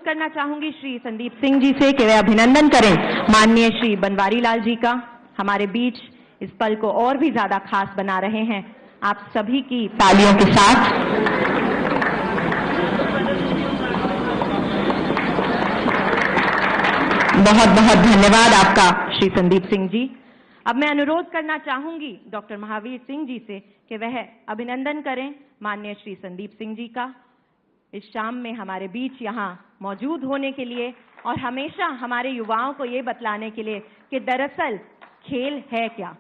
करना चाहूंगी श्री संदीप सिंह जी से कि वे अभिनंदन करें माननीय श्री बनवारी लाल जी का। हमारे बीच इस पल को और भी ज्यादा खास बना रहे हैं आप सभी की तालियों के साथ। बहुत बहुत धन्यवाद आपका श्री संदीप सिंह जी। अब मैं अनुरोध करना चाहूंगी डॉक्टर महावीर सिंह जी से कि वह अभिनंदन करें माननीय श्री संदीप सिंह जी का इस शाम में हमारे बीच यहाँ मौजूद होने के लिए और हमेशा हमारे युवाओं को ये बतलाने के लिए कि दरअसल खेल है क्या।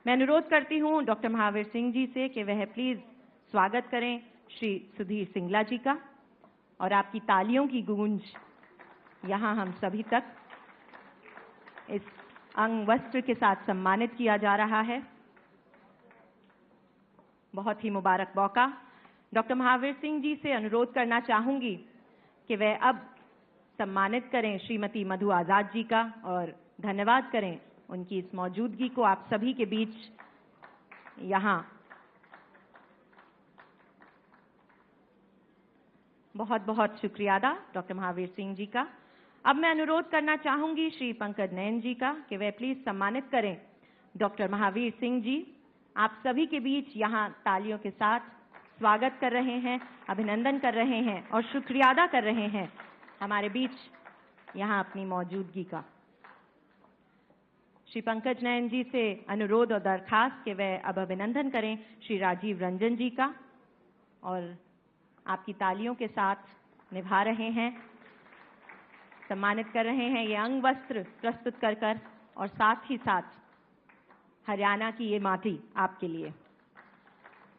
मैं अनुरोध करती हूँ डॉक्टर महावीर सिंह जी से कि वह प्लीज स्वागत करें श्री सुधीर सिंगला जी का और आपकी तालियों की गूंज यहाँ हम सभी तक इस अंग वस्त्र के साथ सम्मानित किया जा रहा है। बहुत ही मुबारक मौका। डॉक्टर महावीर सिंह जी से अनुरोध करना चाहूंगी कि वे अब सम्मानित करें श्रीमती मधु आजाद जी का और धन्यवाद करें उनकी इस मौजूदगी को आप सभी के बीच यहाँ। बहुत बहुत शुक्रिया अदा डॉक्टर महावीर सिंह जी का। अब मैं अनुरोध करना चाहूंगी श्री पंकज नयन जी का कि वे प्लीज सम्मानित करें डॉक्टर महावीर सिंह जी। आप सभी के बीच यहाँ तालियों के साथ स्वागत कर रहे हैं, अभिनंदन कर रहे हैं और शुक्रिया अदा कर रहे हैं हमारे बीच यहाँ अपनी मौजूदगी का। श्री पंकज नयन जी से अनुरोध और दरखास्त कि वे अब अभिनंदन करें श्री राजीव रंजन जी का और आपकी तालियों के साथ निभा रहे हैं, सम्मानित कर रहे हैं ये अंग वस्त्र प्रस्तुत कर और साथ ही साथ हरियाणा की ये माटी आपके लिए।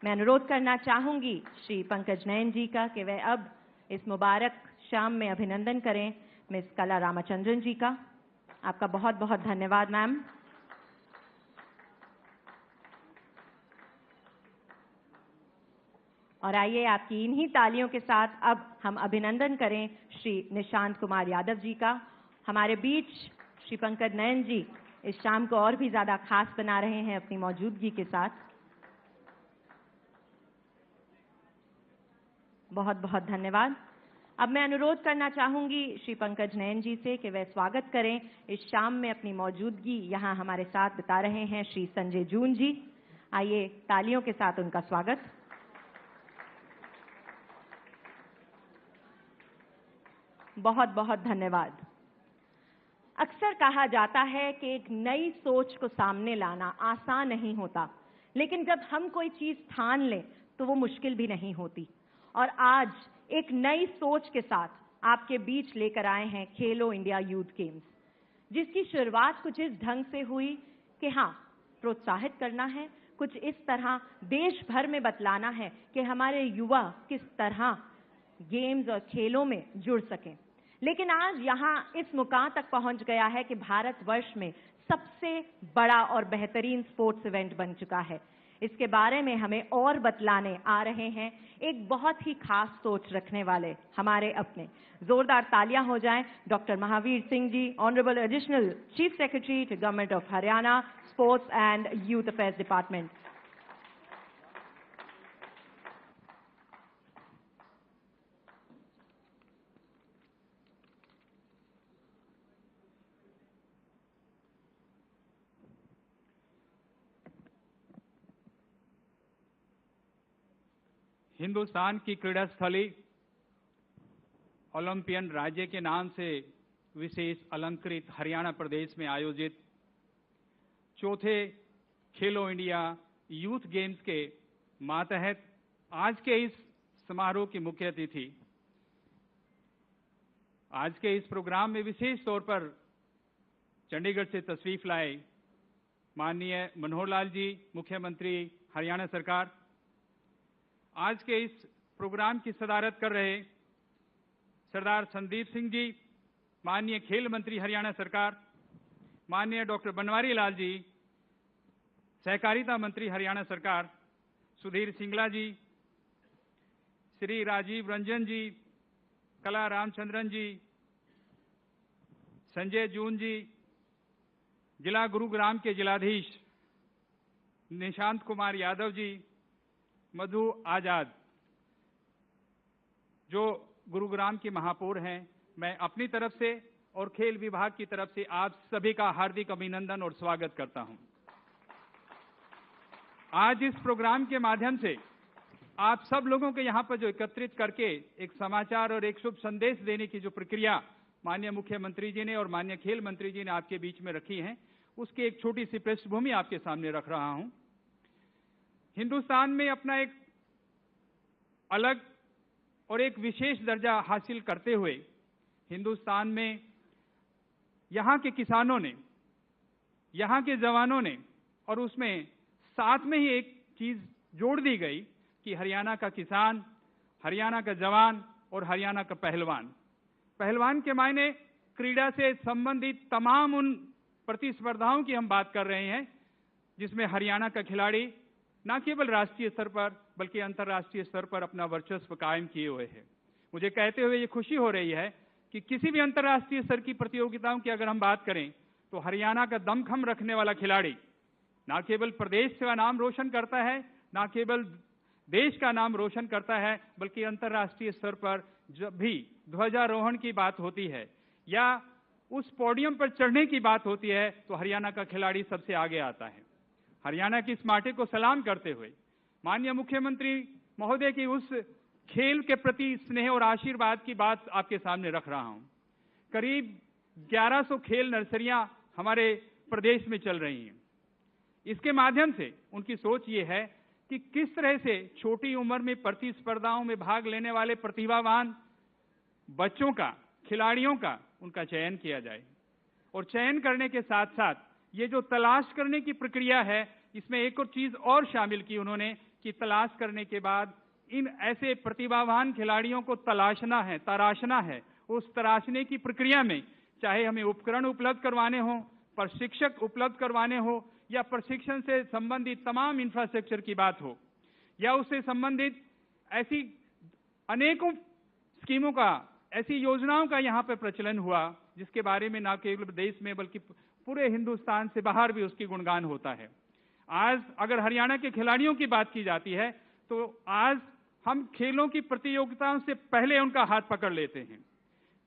मैं अनुरोध करना चाहूंगी श्री पंकज नयन जी का कि वे अब इस मुबारक शाम में अभिनंदन करें मिस कला रामचंद्रन जी का। आपका बहुत बहुत धन्यवाद मैम। और आइए आपकी इन्हीं तालियों के साथ अब हम अभिनंदन करें श्री निशांत कुमार यादव जी का। हमारे बीच श्री पंकज नयन जी इस शाम को और भी ज्यादा खास बना रहे हैं अपनी मौजूदगी के साथ। बहुत बहुत धन्यवाद। अब मैं अनुरोध करना चाहूंगी श्री पंकज नयन जी से कि वे स्वागत करें इस शाम में अपनी मौजूदगी यहाँ हमारे साथ बिता रहे हैं श्री संजय जून जी। आइए तालियों के साथ उनका स्वागत। बहुत बहुत धन्यवाद। अक्सर कहा जाता है कि एक नई सोच को सामने लाना आसान नहीं होता, लेकिन जब हम कोई चीज ठान लें तो वो मुश्किल भी नहीं होती। और आज एक नई सोच के साथ आपके बीच लेकर आए हैं खेलो इंडिया यूथ गेम्स, जिसकी शुरुआत कुछ इस ढंग से हुई कि हाँ, प्रोत्साहित करना है, कुछ इस तरह देश भर में बतलाना है कि हमारे युवा किस तरह गेम्स और खेलों में जुड़ सकें। लेकिन आज यहाँ इस मुकाम तक पहुंच गया है कि भारतवर्ष में सबसे बड़ा और बेहतरीन स्पोर्ट्स इवेंट बन चुका है। इसके बारे में हमें और बतलाने आ रहे हैं एक बहुत ही खास सोच रखने वाले हमारे अपने। जोरदार तालियां हो जाएं doctor Mahavir Singh ji, honourable additional chief secretary to government of Haryana sports and youth affairs department. Hindustan की क्रीड़ा स्थली ओलंपियन राज्य के नाम से विशेष अलंकृत हरियाणा प्रदेश में आयोजित चौथे खेलो इंडिया यूथ गेम्स के मातहत आज के इस समारोह की मुख्य अतिथि, आज के इस प्रोग्राम में विशेष तौर पर चंडीगढ़ से तशरीफ लाए माननीय मनोहर लाल जी, मुख्यमंत्री हरियाणा सरकार, आज के इस प्रोग्राम की सदारत कर रहे सरदार संदीप सिंह जी, माननीय खेल मंत्री हरियाणा सरकार, माननीय डॉक्टर बनवारी लाल जी, सहकारिता मंत्री हरियाणा सरकार, सुधीर सिंगला जी, श्री राजीव रंजन जी, कला रामचंद्रन जी, संजय जून जी, जिला गुरुग्राम के जिलाधीश निशांत कुमार यादव जी, मधु आजाद जो गुरुग्राम की महापौर हैं, मैं अपनी तरफ से और खेल विभाग की तरफ से आप सभी का हार्दिक अभिनंदन और स्वागत करता हूं। आज इस प्रोग्राम के माध्यम से आप सब लोगों के यहां पर जो एकत्रित करके एक समाचार और एक शुभ संदेश देने की जो प्रक्रिया माननीय मुख्यमंत्री जी ने और माननीय खेल मंत्री जी ने आपके बीच में रखी है, उसकी एक छोटी सी पृष्ठभूमि आपके सामने रख रहा हूं। हिंदुस्तान में अपना एक अलग और एक विशेष दर्जा हासिल करते हुए हिंदुस्तान में यहां के किसानों ने, यहां के जवानों ने, और उसमें साथ में ही एक चीज जोड़ दी गई कि हरियाणा का किसान, हरियाणा का जवान और हरियाणा का पहलवान। पहलवान के मायने क्रीड़ा से संबंधित तमाम उन प्रतिस्पर्धाओं की हम बात कर रहे हैं जिसमें हरियाणा का खिलाड़ी न केवल राष्ट्रीय स्तर पर बल्कि अंतर्राष्ट्रीय स्तर पर अपना वर्चस्व कायम किए हुए है। मुझे कहते हुए ये खुशी हो रही है कि किसी भी अंतर्राष्ट्रीय स्तर की प्रतियोगिताओं की अगर हम बात करें तो हरियाणा का दमखम रखने वाला खिलाड़ी न केवल प्रदेश का नाम रोशन करता है, न केवल देश का नाम रोशन करता है, बल्कि अंतर्राष्ट्रीय स्तर पर जब भी ध्वजारोहण की बात होती है या उस पोडियम पर चढ़ने की बात होती है तो हरियाणा का खिलाड़ी सबसे आगे आता है। हरियाणा की इस माटी को सलाम करते हुए माननीय मुख्यमंत्री महोदय की उस खेल के प्रति स्नेह और आशीर्वाद की बात आपके सामने रख रहा हूं। करीब 1100 खेल नर्सरियां हमारे प्रदेश में चल रही हैं। इसके माध्यम से उनकी सोच ये है कि किस तरह से छोटी उम्र में प्रतिस्पर्धाओं में भाग लेने वाले प्रतिभावान बच्चों का, खिलाड़ियों का उनका चयन किया जाए, और चयन करने के साथ साथ ये जो तलाश करने की प्रक्रिया है, इसमें एक और चीज और शामिल की उन्होंने कि तलाश करने के बाद इन ऐसे प्रतिभावान खिलाड़ियों को तलाशना है, तराशना है। उस तराशने की प्रक्रिया में चाहे हमें उपकरण उपलब्ध करवाने हो, प्रशिक्षक उपलब्ध करवाने हो, या प्रशिक्षण से संबंधित तमाम इंफ्रास्ट्रक्चर की बात हो, या उससे संबंधित ऐसी अनेकों स्कीमों का, ऐसी योजनाओं का यहाँ पर प्रचलन हुआ जिसके बारे में न केवल देश में बल्कि पूरे हिंदुस्तान से बाहर भी उसकी गुणगान होता है। आज अगर हरियाणा के खिलाड़ियों की बात की जाती है तो आज हम खेलों की प्रतियोगिताओं से पहले उनका हाथ पकड़ लेते हैं।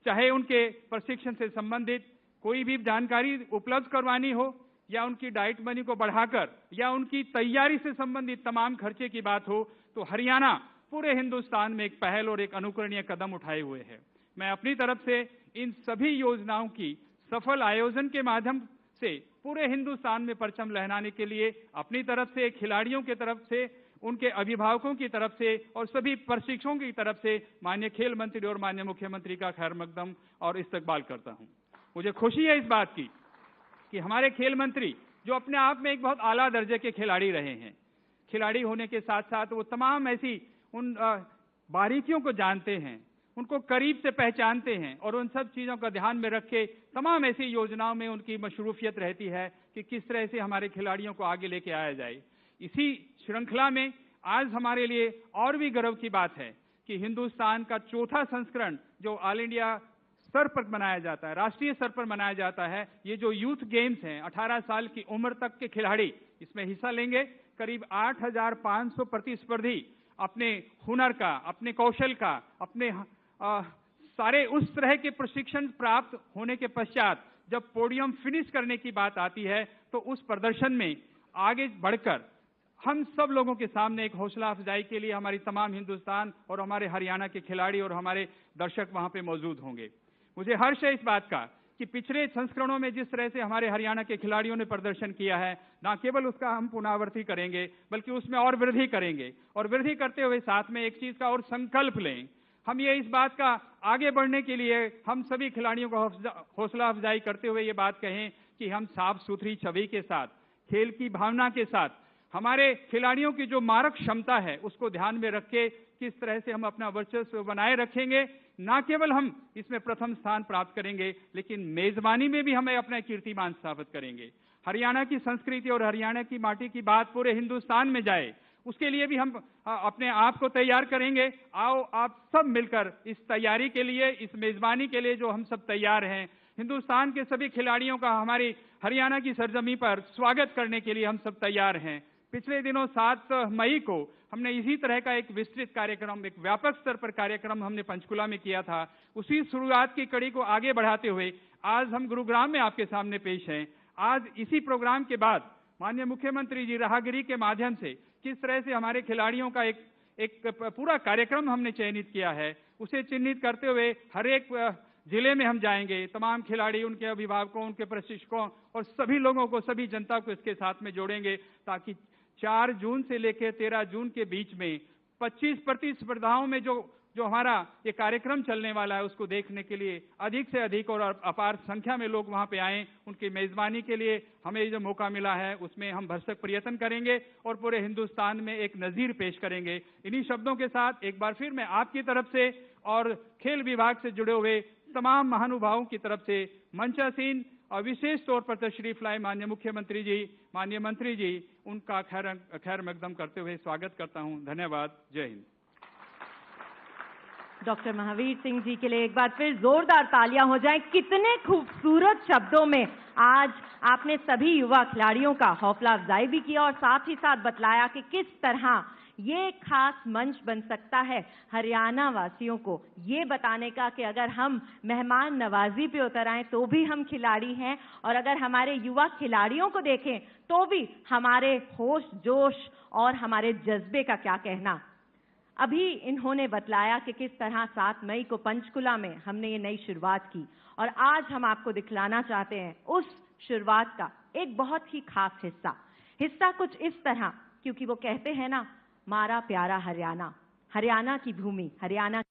चाहे उनके प्रशिक्षण से संबंधित कोई भी जानकारी उपलब्ध करवानी हो, या उनकी डाइट मनी को बढ़ाकर, या उनकी तैयारी से संबंधित तमाम खर्चे की बात हो, तो हरियाणा पूरे हिंदुस्तान में एक पहल और एक अनुकरणीय कदम उठाए हुए है। मैं अपनी तरफ से इन सभी योजनाओं की सफल आयोजन के माध्यम से पूरे हिंदुस्तान में परचम लहराने के लिए अपनी तरफ से, खिलाड़ियों की तरफ से, उनके अभिभावकों की तरफ से और सभी प्रशिक्षकों की तरफ से माननीय खेल मंत्री और माननीय मुख्यमंत्री का खैर मकदम और इस्तकबाल करता हूं। मुझे खुशी है इस बात की कि हमारे खेल मंत्री, जो अपने आप में एक बहुत आला दर्जे के खिलाड़ी रहे हैं, खिलाड़ी होने के साथ साथ वो तमाम ऐसी उन बारीकियों को जानते हैं, उनको करीब से पहचानते हैं, और उन सब चीजों का ध्यान में रख के तमाम ऐसी योजनाओं में उनकी मशरूफियत रहती है कि किस तरह से हमारे खिलाड़ियों को आगे लेके आया जाए। इसी श्रृंखला में आज हमारे लिए और भी गर्व की बात है कि हिंदुस्तान का चौथा संस्करण जो ऑल इंडिया स्तर पर मनाया जाता है, राष्ट्रीय स्तर पर मनाया जाता है, ये जो यूथ गेम्स हैं, 18 साल की उम्र तक के खिलाड़ी इसमें हिस्सा लेंगे। करीब 8500 प्रतिस्पर्धी अपने हुनर का, अपने कौशल का, अपने सारे उस तरह के प्रशिक्षण प्राप्त होने के पश्चात जब पोडियम फिनिश करने की बात आती है तो उस प्रदर्शन में आगे बढ़कर हम सब लोगों के सामने एक हौसला अफजाई के लिए हमारी तमाम हिंदुस्तान और हमारे हरियाणा के खिलाड़ी और हमारे दर्शक वहां पे मौजूद होंगे। मुझे हर्ष है इस बात का कि पिछले संस्करणों में जिस तरह से हमारे हरियाणा के खिलाड़ियों ने प्रदर्शन किया है, न केवल उसका हम पुनरावृत्ति करेंगे बल्कि उसमें और वृद्धि करेंगे, और वृद्धि करते हुए साथ में एक चीज का और संकल्प लें। हम ये इस बात का आगे बढ़ने के लिए हम सभी खिलाड़ियों को हौसला अफजाई करते हुए ये बात कहें कि हम साफ सुथरी छवि के साथ, खेल की भावना के साथ, हमारे खिलाड़ियों की जो मारक क्षमता है उसको ध्यान में रख के किस तरह से हम अपना वर्चस्व बनाए रखेंगे। न केवल हम इसमें प्रथम स्थान प्राप्त करेंगे लेकिन मेजबानी में भी हमें अपना कीर्तिमान स्थापित करेंगे। हरियाणा की संस्कृति और हरियाणा की माटी की बात पूरे हिंदुस्तान में जाए, उसके लिए भी हम अपने आप को तैयार करेंगे। आओ आप सब मिलकर इस तैयारी के लिए, इस मेजबानी के लिए जो हम सब तैयार हैं, हिंदुस्तान के सभी खिलाड़ियों का हमारी हरियाणा की सरजमी पर स्वागत करने के लिए हम सब तैयार हैं। पिछले दिनों 7 मई को हमने इसी तरह का एक विस्तृत कार्यक्रम, एक व्यापक स्तर पर कार्यक्रम हमने पंचकुला में किया था। उसी शुरुआत की कड़ी को आगे बढ़ाते हुए आज हम गुरुग्राम में आपके सामने पेश हैं। आज इसी प्रोग्राम के बाद माननीय मुख्यमंत्री जी राहगिरी के माध्यम से किस तरह से हमारे खिलाड़ियों का एक पूरा कार्यक्रम हमने चयनित किया है, उसे चिन्हित करते हुए हर एक जिले में हम जाएंगे। तमाम खिलाड़ी, उनके अभिभावकों, उनके प्रशिक्षकों और सभी लोगों को, सभी जनता को इसके साथ में जोड़ेंगे, ताकि 4 जून से लेकर 13 जून के बीच में 25 प्रतिस्पर्धाओं में जो हमारा ये कार्यक्रम चलने वाला है, उसको देखने के लिए अधिक से अधिक और अपार संख्या में लोग वहां पे आएं। उनकी मेजबानी के लिए हमें जो मौका मिला है उसमें हम भरसक प्रयत्न करेंगे और पूरे हिंदुस्तान में एक नजीर पेश करेंगे। इन्हीं शब्दों के साथ एक बार फिर मैं आपकी तरफ से और खेल विभाग से जुड़े हुए तमाम महानुभावों की तरफ से मंचासीन और विशेष तौर पर तशरीफ लाए माननीय मुख्यमंत्री जी, माननीय मंत्री जी, उनका खैर मकदम करते हुए स्वागत करता हूं। धन्यवाद। जय हिंद। डॉक्टर महावीर सिंह जी के लिए एक बार फिर जोरदार तालियां हो जाएं। कितने खूबसूरत शब्दों में आज आपने सभी युवा खिलाड़ियों का हौसला अफजाई भी किया और साथ ही साथ बतलाया कि किस तरह ये खास मंच बन सकता है हरियाणा वासियों को ये बताने का कि अगर हम मेहमान नवाजी पे उतर आए तो भी हम खिलाड़ी हैं, और अगर हमारे युवा खिलाड़ियों को देखें तो भी हमारे होश जोश और हमारे जज्बे का क्या कहना। अभी इन्होंने बतलाया कि किस तरह 7 मई को पंचकुला में हमने ये नई शुरुआत की, और आज हम आपको दिखलाना चाहते हैं उस शुरुआत का एक बहुत ही खास हिस्सा कुछ इस तरह, क्योंकि वो कहते हैं ना, मारा प्यारा हरियाणा, हरियाणा की भूमि, हरियाणा